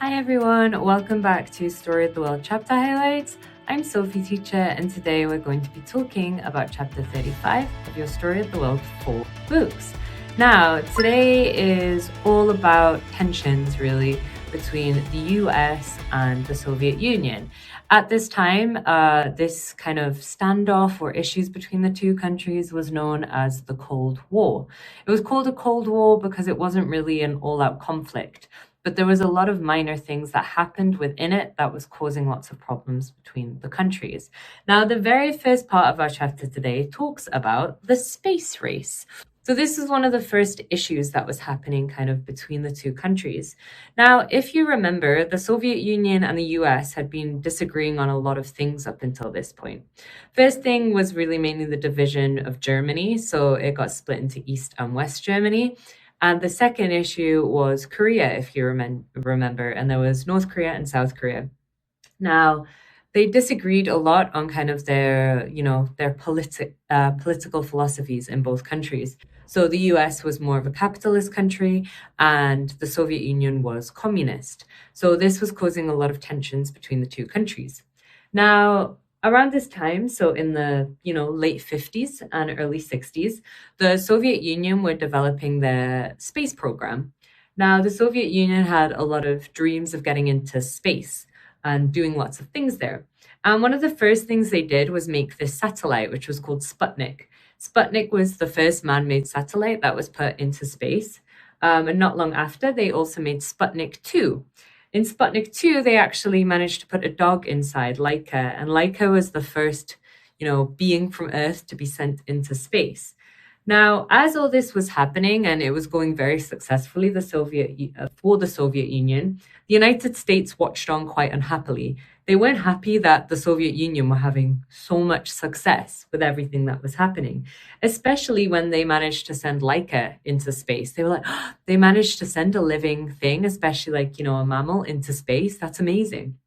Hi everyone, welcome back to Story of the World Chapter Highlights. I'm Sophie Teacher, and today we're going to be talking about Chapter 35 of your Story of the World 4 books. Now, today is all about tensions, really, between the US and the Soviet Union. At this time, this kind of standoff or issues between the two countries was known as the Cold War. It was called a Cold War because it wasn't really an all-out conflict, but there was a lot of minor things that happened within it that was causing lots of problems between the countries. Now, the very first part of our chapter today talks about the space race. So this is one of the first issues that was happening kind of between the two countries. Now, if you remember, the Soviet Union and the US had been disagreeing on a lot of things up until this point. First thing was really mainly the division of Germany. So it got split into East and West Germany. And the second issue was Korea, if you remember, and there was North Korea and South Korea. Now, they disagreed a lot on kind of their political philosophies in both countries. So the US was more of a capitalist country and the Soviet Union was communist. So this was causing a lot of tensions between the two countries. Now, around this time, so in the late 50s and early 60s, the Soviet Union were developing their space program. Now, the Soviet Union had a lot of dreams of getting into space and doing lots of things there. And one of the first things they did was make this satellite, which was called Sputnik. Sputnik was the first man-made satellite that was put into space. And not long after, they also made Sputnik 2. In Sputnik 2, they actually managed to put a dog inside, Laika, and Laika was the first, being from Earth to be sent into space. Now, as all this was happening and it was going very successfully for the Soviet Union, the United States watched on quite unhappily. They weren't happy that the Soviet Union were having so much success with everything that was happening, especially when they managed to send Laika into space. They were like, oh, they managed to send a living thing, especially a mammal, into space. That's amazing.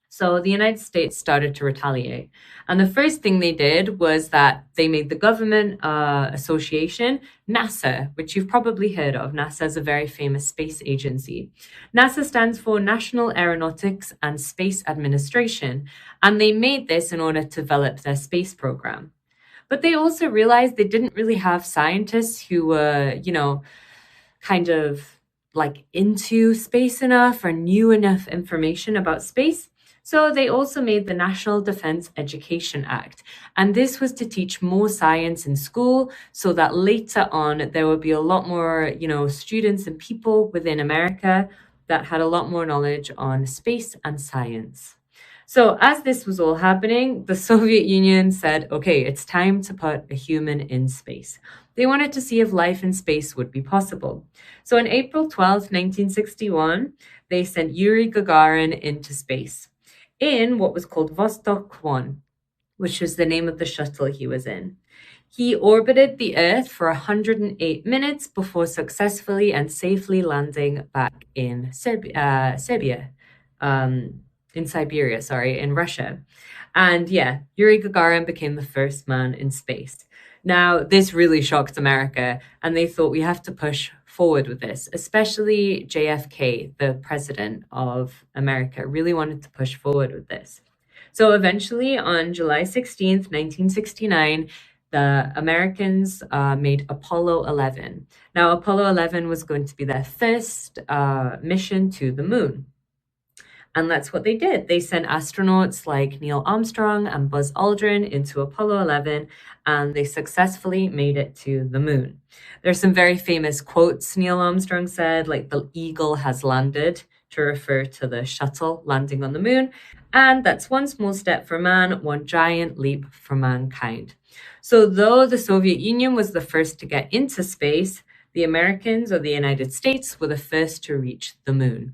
So the United States started to retaliate. And the first thing they did was that they made the government association, NASA, which you've probably heard of. NASA is a very famous space agency. NASA stands for National Aeronautics and Space Administration. And they made this in order to develop their space program. But they also realized they didn't really have scientists who were, kind of into space enough or knew enough information about space. So they also made the National Defense Education Act. And this was to teach more science in school so that later on there would be a lot more, students and people within America that had a lot more knowledge on space and science. So as this was all happening, the Soviet Union said, okay, it's time to put a human in space. They wanted to see if life in space would be possible. So on April 12th, 1961, they sent Yuri Gagarin into space in what was called Vostok 1, which was the name of the shuttle he was in. He orbited the Earth for 108 minutes before successfully and safely landing back in Siberia, in Russia. And Yuri Gagarin became the first man in space. Now, this really shocked America, and they thought we have to push forward with this, especially JFK, the president of America, really wanted to push forward with this. So eventually, on July 16th, 1969, the Americans made Apollo 11. Now, Apollo 11 was going to be their first mission to the moon. And that's what they did. They sent astronauts like Neil Armstrong and Buzz Aldrin into Apollo 11, and they successfully made it to the moon. There's some very famous quotes Neil Armstrong said, like the eagle has landed, to refer to the shuttle landing on the moon. And that's one small step for man, one giant leap for mankind. So though the Soviet Union was the first to get into space, the Americans or the United States were the first to reach the moon.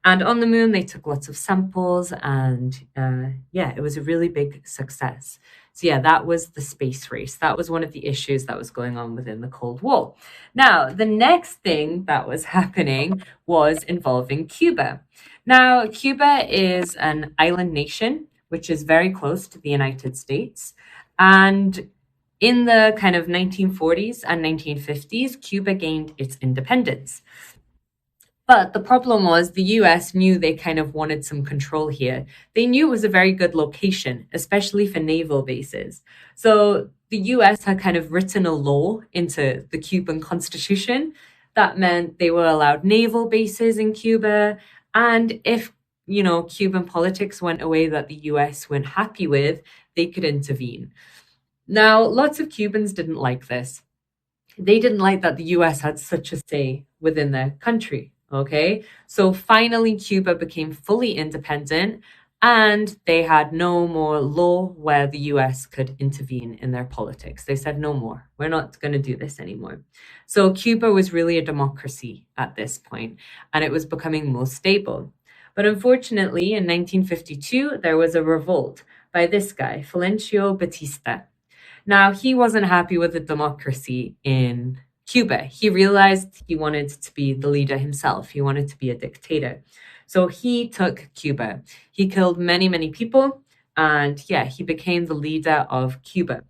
And on the moon, they took lots of samples and it was a really big success. So that was the space race. That was one of the issues that was going on within the Cold War. Now, the next thing that was happening was involving Cuba. Now, Cuba is an island nation, which is very close to the United States. And in the kind of 1940s and 1950s, Cuba gained its independence. But the problem was the US knew they kind of wanted some control here. They knew it was a very good location, especially for naval bases. So the US had kind of written a law into the Cuban constitution that meant they were allowed naval bases in Cuba. And if, Cuban politics went a way that the US weren't happy with, they could intervene. Now, lots of Cubans didn't like this. They didn't like that the US had such a say within their country. Okay, so finally Cuba became fully independent and they had no more law where the US could intervene in their politics. They said, no more, we're not going to do this anymore. So Cuba was really a democracy at this point, and it was becoming more stable. But unfortunately, in 1952, there was a revolt by this guy, Fulgencio Batista. Now, he wasn't happy with the democracy in Cuba. He realized he wanted to be the leader himself. He wanted to be a dictator. So he took Cuba. He killed many, many people. And he became the leader of Cuba.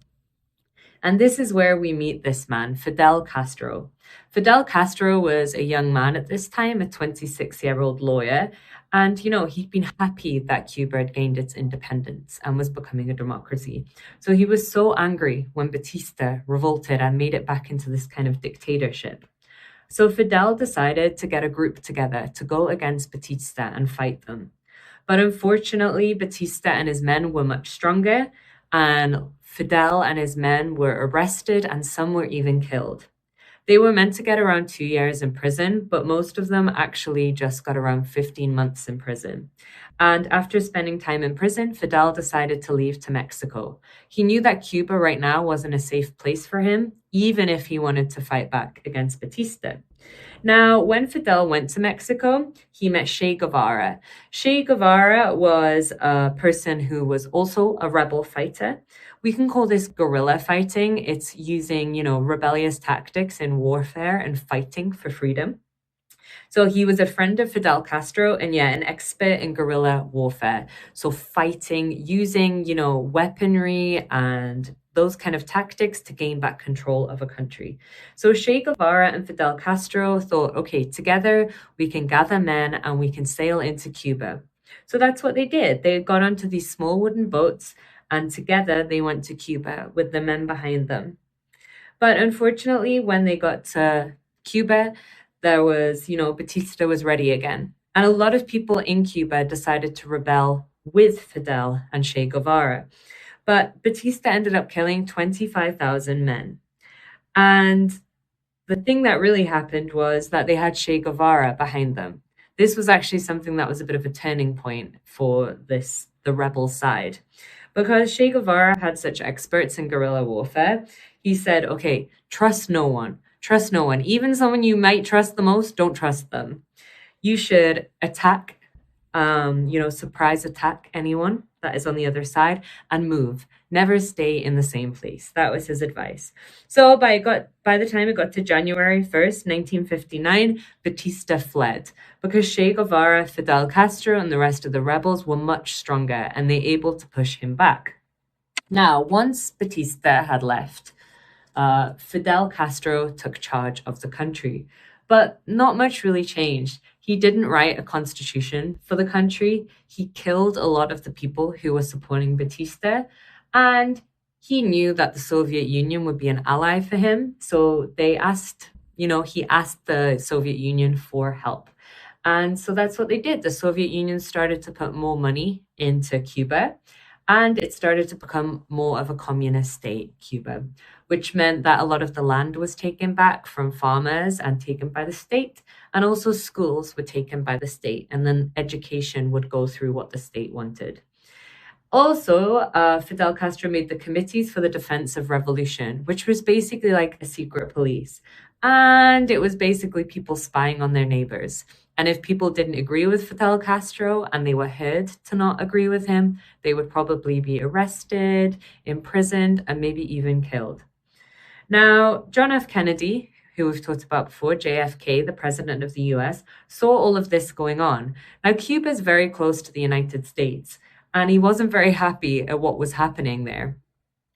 And this is where we meet this man, Fidel Castro. Fidel Castro was a young man at this time, a 26-year-old lawyer. And, he'd been happy that Cuba had gained its independence and was becoming a democracy. So he was so angry when Batista revolted and made it back into this kind of dictatorship. So Fidel decided to get a group together to go against Batista and fight them. But unfortunately, Batista and his men were much stronger, and Fidel and his men were arrested and some were even killed. They were meant to get around 2 years in prison, but most of them actually just got around 15 months in prison. And after spending time in prison, Fidel decided to leave to Mexico. He knew that Cuba right now wasn't a safe place for him, even if he wanted to fight back against Batista. Now, when Fidel went to Mexico, he met Che Guevara. Che Guevara was a person who was also a rebel fighter. We can call this guerrilla fighting. It's using, rebellious tactics in warfare and fighting for freedom. So he was a friend of Fidel Castro and an expert in guerrilla warfare. So fighting, using, weaponry and those kind of tactics to gain back control of a country. So Che Guevara and Fidel Castro thought, okay, together we can gather men and we can sail into Cuba. So that's what they did. They got onto these small wooden boats and together they went to Cuba with the men behind them. But unfortunately, when they got to Cuba, there was, Batista was ready again. And a lot of people in Cuba decided to rebel with Fidel and Che Guevara. But Batista ended up killing 25,000 men. And the thing that really happened was that they had Che Guevara behind them. This was actually something that was a bit of a turning point for the rebel side. Because Che Guevara had such experts in guerrilla warfare, he said, okay, trust no one. Trust no one. Even someone you might trust the most, don't trust them. You should attack, surprise attack anyone that is on the other side and move. Never stay in the same place. That was his advice. So by the time it got to January 1st, 1959, Batista fled because Che Guevara, Fidel Castro, and the rest of the rebels were much stronger and they able to push him back. Now, once Batista had left, Fidel Castro took charge of the country, but not much really changed. He didn't write a constitution for the country. He killed a lot of the people who were supporting Batista, and he knew that the Soviet Union would be an ally for him. So he asked the Soviet Union for help. And so that's what they did. The Soviet Union started to put more money into Cuba, and it started to become more of a communist state, Cuba, which meant that a lot of the land was taken back from farmers and taken by the state. And also schools were taken by the state. And then education would go through what the state wanted. Also, Fidel Castro made the Committees for the Defense of Revolution, which was basically like a secret police. And it was basically people spying on their neighbors. And if people didn't agree with Fidel Castro and they were heard to not agree with him, they would probably be arrested, imprisoned, and maybe even killed. Now, John F. Kennedy, who we've talked about before, JFK, the president of the US, saw all of this going on. Now, Cuba is very close to the United States, and he wasn't very happy at what was happening there.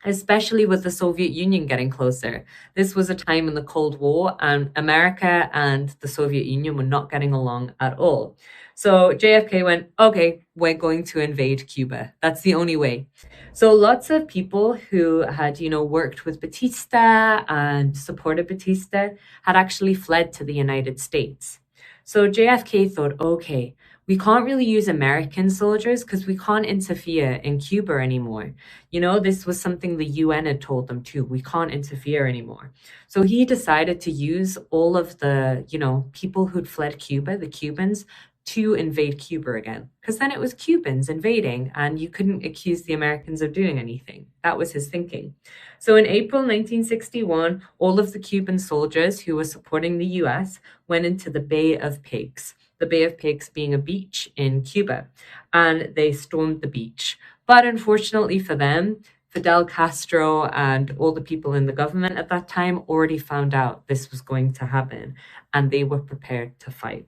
especially with the Soviet Union getting closer. This was a time in the Cold War, and America and the Soviet Union were not getting along at all. So JFK went, okay, we're going to invade Cuba. That's the only way. So lots of people who had, worked with Batista and supported Batista had actually fled to the United States. So JFK thought, okay, we can't really use American soldiers because we can't interfere in Cuba anymore. This was something the UN had told them too. We can't interfere anymore. So he decided to use all of the, people who'd fled Cuba, the Cubans, to invade Cuba again. Because then it was Cubans invading and you couldn't accuse the Americans of doing anything. That was his thinking. So in April 1961, all of the Cuban soldiers who were supporting the US went into the Bay of Pigs. The Bay of Pigs being a beach in Cuba, and they stormed the beach. But unfortunately for them, Fidel Castro and all the people in the government at that time already found out this was going to happen, and they were prepared to fight.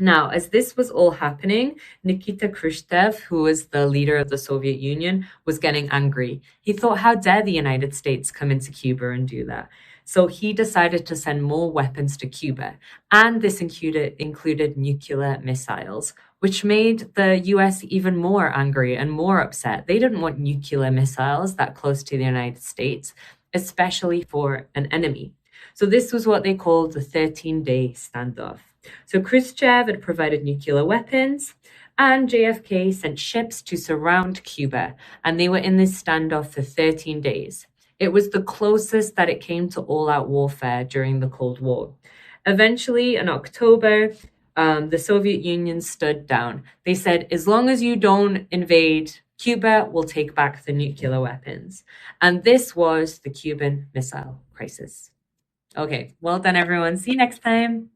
Now, as this was all happening, Nikita Khrushchev, who was the leader of the Soviet Union, was getting angry. He thought, how dare the United States come into Cuba and do that? So he decided to send more weapons to Cuba, and this included nuclear missiles, which made the US even more angry and more upset. They didn't want nuclear missiles that close to the United States, especially for an enemy. So this was what they called the 13-day standoff. So Khrushchev had provided nuclear weapons, and JFK sent ships to surround Cuba, and they were in this standoff for 13 days. It was the closest that it came to all-out warfare during the Cold War. Eventually, in October, the Soviet Union stood down. They said, as long as you don't invade Cuba, we'll take back the nuclear weapons. And this was the Cuban Missile Crisis. Okay, well done, everyone. See you next time.